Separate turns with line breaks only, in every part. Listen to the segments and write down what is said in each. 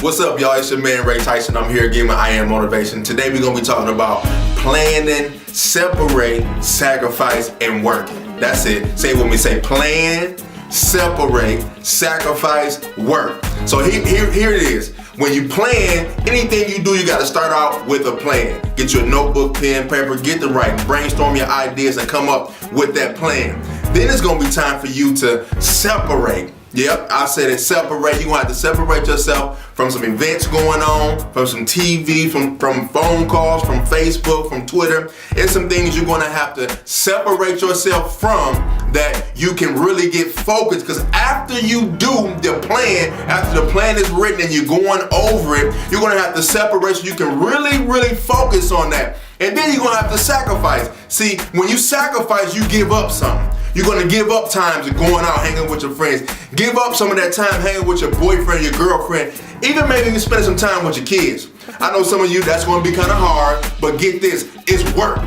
What's up, y'all? It's your man Ray Tyson. I'm here again with I Am Motivation. Today we're gonna be talking about planning, separate, sacrifice, and working. That's it. Say it with me. Say plan, separate, sacrifice, work. So here it is. When you plan, anything you do, you gotta start out with a plan. Get your notebook, pen, paper, get to writing, brainstorm your ideas, and come up with that plan. Then it's gonna be time for you to separate. Yep, I said it, separate. You're gonna have to separate yourself from some events going on, from some TV, from phone calls, from Facebook, from Twitter. It's some things you're gonna have to separate yourself from that you can really get focused. Because after you do the plan, after the plan is written and you're going over it, you're gonna have to separate so you can really focus on that. And then you're gonna have to sacrifice. See, when you sacrifice, you give up something. You're gonna give up times of going out, hanging with your friends. Give up some of that time hanging with your boyfriend, your girlfriend, even maybe you spend some time with your kids. I know some of you, that's gonna be kind of hard, but get this, it's work.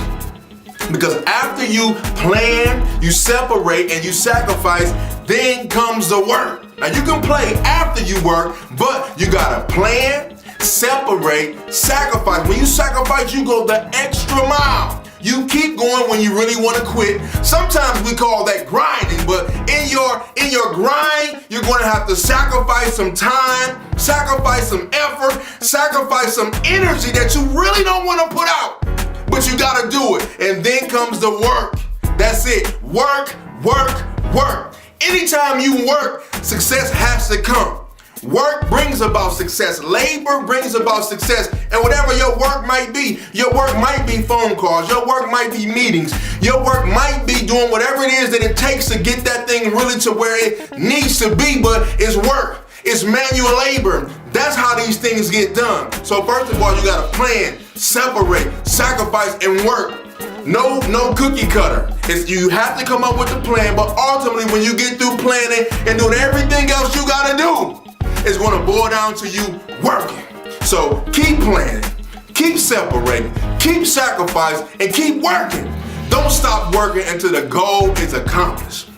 Because after you plan, you separate, and you sacrifice, then comes the work. Now you can play after you work, but you gotta plan, separate, sacrifice. When you sacrifice, you go the extra mile. You keep going when you really want to quit. Sometimes we call that grinding, but in your grind, you're going to have to sacrifice some time, sacrifice some effort, sacrifice some energy that you really don't want to put out. But you got to do it. And then comes the work. That's it. Work, work, work. Anytime you work, success has to come. Work brings about success. Labor brings about success. And whatever your work might be phone calls, your work might be meetings, your work might be doing whatever it is that it takes to get that thing really to where it needs to be, but it's work. It's manual labor. That's how these things get done. So first of all, you gotta plan, separate, sacrifice, and work. No cookie cutter. You have to come up with a plan, but ultimately when you get through planning and doing everything else you gotta do, it's gonna boil down to you working. So keep planning, keep separating, keep sacrificing, and keep working. Don't stop working until the goal is accomplished.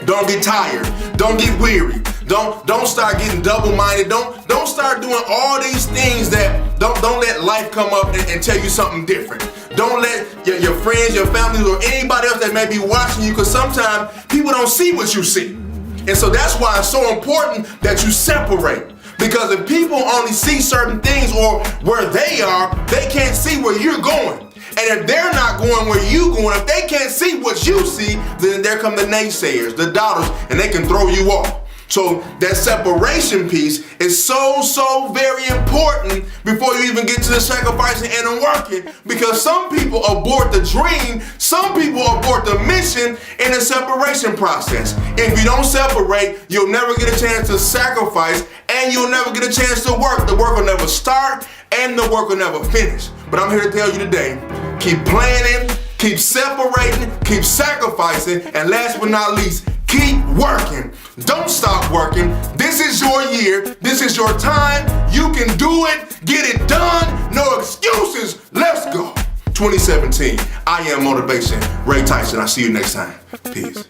Don't get tired. Don't get weary. Don't start getting double-minded. Don't start doing all these things that don't let life come up and tell you something different. Don't let your friends, your family, or anybody else that may be watching you, because sometimes people don't see what you see. And so that's why it's so important that you separate. Because if people only see certain things or where they are, they can't see where you're going. And if they're not going where you're going, if they can't see what you see, then there come the naysayers, the doubters, and they can throw you off. So that separation piece is so very important before you even get to the sacrificing and the working, because some people abort the dream, some people abort the mission in the separation process. If you don't separate, you'll never get a chance to sacrifice, and you'll never get a chance to work. The work will never start, and the work will never finish. But I'm here to tell you today, keep planning, keep separating, keep sacrificing, and last but not least, keep working. Don't stop working. This is your year. This is your time. You can do it. Get it done. No excuses. Let's go. 2017. I Am Motivation. Ray Tyson. I'll see you next time. Peace.